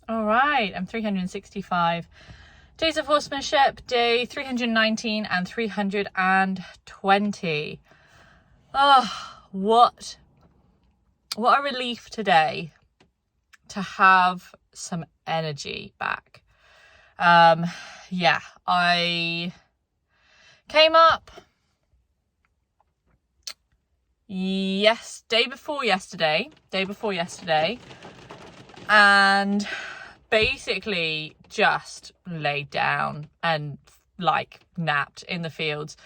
All right, I'm 365. Days of Horsemanship, day 319 and 320. Oh, what a relief today to have some energy back. Yeah, I came up day before yesterday, and basically just laid down and like napped in the fields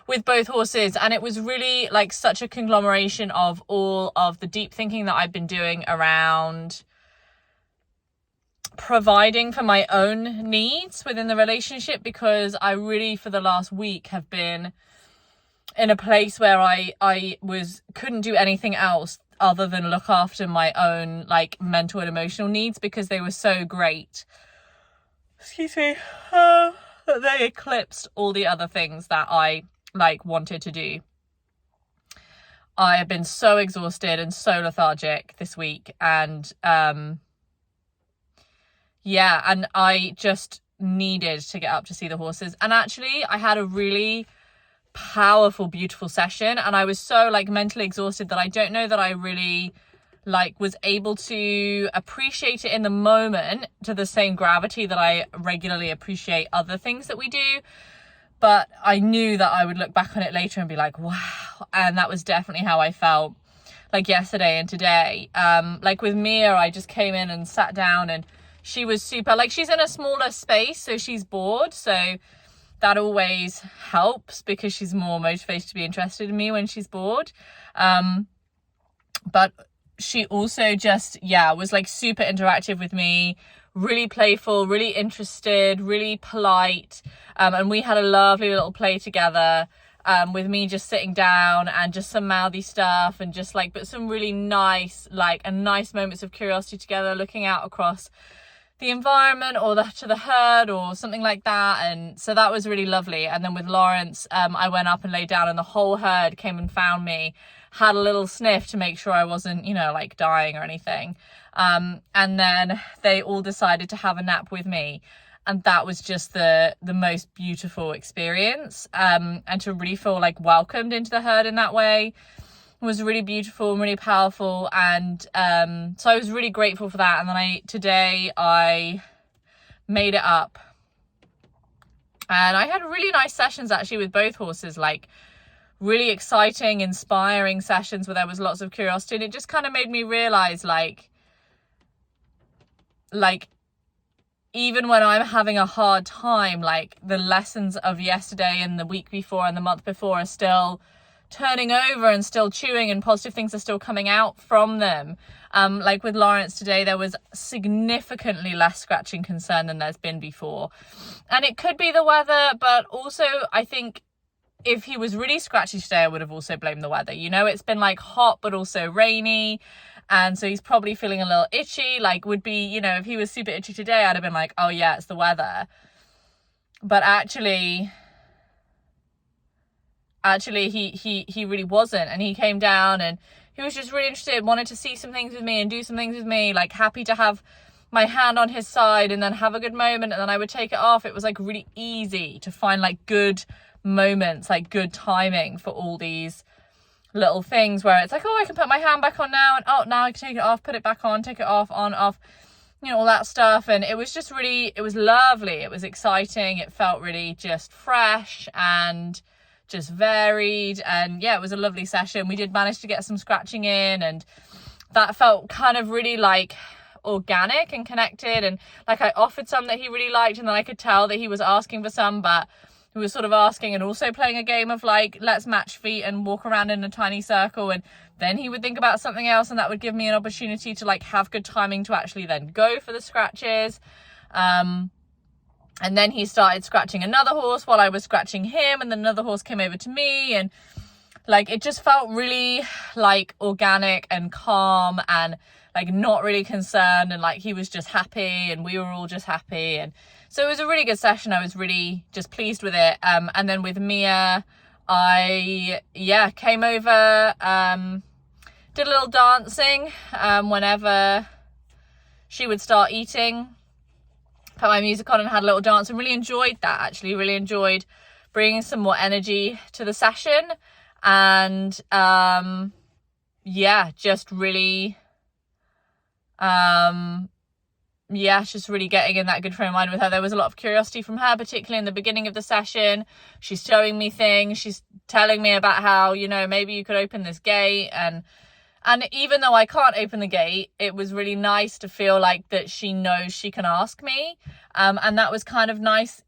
with both horses. And it was really like such a conglomeration of all of the deep thinking that I've been doing around providing for my own needs within the relationship, because I really for the last week have been in a place where I couldn't do anything else other than look after my own like mental and emotional needs, because they were so great, that they eclipsed all the other things that I like wanted to do. I have been so exhausted and so lethargic this week, and and I just needed to get up to see the horses. And actually I had a really powerful, beautiful session, and I was so like mentally exhausted that I don't know that I really like was able to appreciate it in the moment to the same gravity that I regularly appreciate other things that we do. But I knew that I would look back on it later and be like, wow. And that was definitely how I felt like yesterday and today. Like with Mia, I just came in and sat down, and she was super, like, she's in a smaller space, so she's bored, so that always helps because she's more motivated to be interested in me when she's bored. But she also just, was like super interactive with me, really playful, really interested, really polite. And we had a lovely little play together, with me just sitting down and just some mouthy stuff and just like, but some really nice moments of curiosity together, looking out across the environment or to the herd or something like that. And so that was really lovely. And then with Lawrence, I went up and laid down, and the whole herd came and found me, had a little sniff to make sure I wasn't, like dying or anything. And then they all decided to have a nap with me. And that was just the most beautiful experience. And to really feel like welcomed into the herd in that way was really beautiful and really powerful. And so I was really grateful for that. And then today I made it up, and I had really nice sessions actually with both horses, like really exciting, inspiring sessions where there was lots of curiosity. And it just kind of made me realize like even when I'm having a hard time, like the lessons of yesterday and the week before and the month before are still turning over and still chewing, and positive things are still coming out from them. Like with Lawrence today, there was significantly less scratching concern than there's been before. And it could be the weather, but also I think if he was really scratchy today, I would have also blamed the weather. It's been like hot, but also rainy. And so he's probably feeling a little itchy, like would be, if he was super itchy today, I'd have been like, oh yeah, it's the weather. But actually he really wasn't. And he came down and he was just really interested, wanted to see some things with me and do some things with me, like happy to have my hand on his side and then have a good moment, and then I would take it off. It was like really easy to find like good moments, like good timing for all these little things where it's like, oh, I can put my hand back on now, and oh, now I can take it off, put it back on, take it off, on, off, all that stuff. And it was just really, it was lovely. It was exciting. It felt really just fresh and just varied. And yeah, it was a lovely session. We did manage to get some scratching in, and that felt kind of really like organic and connected. And like I offered some that he really liked, and then I could tell that he was asking for some, but he was sort of asking and also playing a game of like, let's match feet and walk around in a tiny circle. And then he would think about something else, and that would give me an opportunity to like have good timing to actually then go for the scratches. And then he started scratching another horse while I was scratching him, and then another horse came over to me, and like it just felt really like organic and calm and like not really concerned, and like he was just happy and we were all just happy. And so it was a really good session. I was really just pleased with it. And then with Mia, I came over, did a little dancing whenever she would start eating, put my music on and had a little dance, and really enjoyed that. Actually really enjoyed bringing some more energy to the session. And yeah, just really just really getting in that good frame of mind with her. There was a lot of curiosity from her, particularly in the beginning of the session. She's showing me things, she's telling me about how, you know, maybe you could open this gate, and even though I can't open the gate, it was really nice to feel like that she knows she can ask me, and that was kind of nice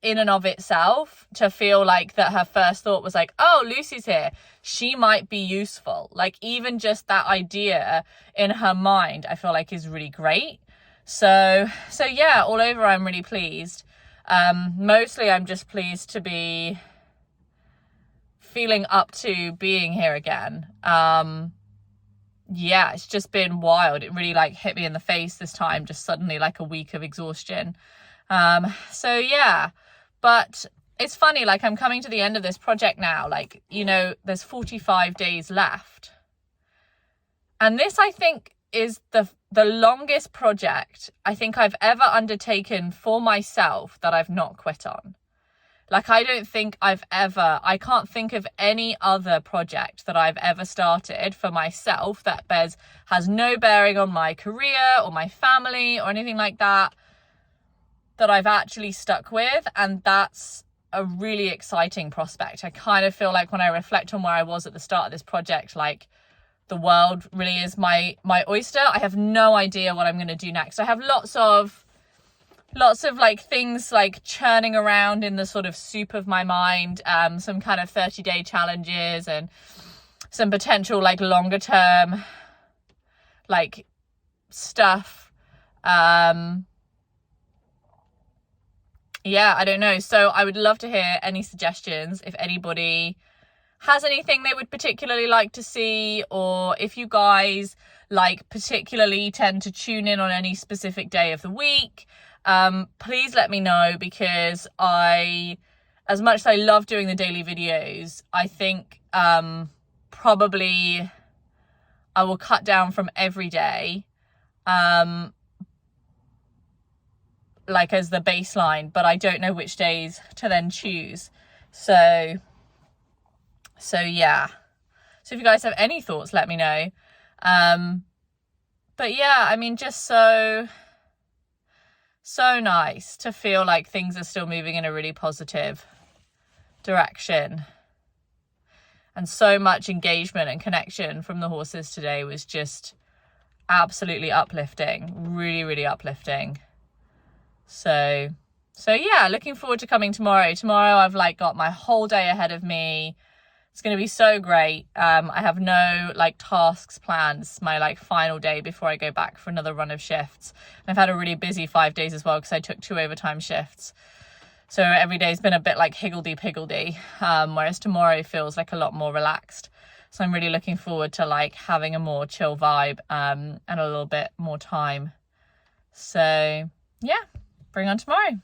in and of itself, to feel like that her first thought was like, oh, Lucy's here, she might be useful. Like, even just that idea in her mind, I feel like is really great. So yeah, all over, I'm really pleased. Mostly I'm just pleased to be feeling up to being here again. Yeah, it's just been wild. It really like hit me in the face this time, just suddenly, like a week of exhaustion. So yeah, but it's funny, like I'm coming to the end of this project now, like, you know, there's 45 days left. And this, I think, is the longest project I think I've ever undertaken for myself that I've not quit on. Like, I can't think of any other project that I've ever started for myself that has no bearing on my career or my family or anything like that I've actually stuck with. And that's a really exciting prospect. I kind of feel like when I reflect on where I was at the start of this project, like, the world really is my oyster. I have no idea what I'm going to do next. I have lots of like things like churning around in the sort of soup of my mind, some kind of 30-day challenges and some potential like longer term like stuff. Yeah, I don't know. So I would love to hear any suggestions if anybody has anything they would particularly like to see, or if you guys like particularly tend to tune in on any specific day of the week. Please let me know, because as much as I love doing the daily videos, I think probably I will cut down from every day, like as the baseline, but I don't know which days to then choose. So yeah, so if you guys have any thoughts, let me know. But yeah, I mean, just so nice to feel like things are still moving in a really positive direction, and so much engagement and connection from the horses today was just absolutely uplifting, really, really uplifting. So yeah, looking forward to coming tomorrow. I've like got my whole day ahead of me. It's going to be so great. I have no like tasks planned. It's my like final day before I go back for another run of shifts. And I've had a really busy 5 days as well, because I took 2 overtime shifts. So every day's been a bit like higgledy-piggledy, whereas tomorrow feels like a lot more relaxed. So I'm really looking forward to like having a more chill vibe, and a little bit more time. So yeah, bring on tomorrow.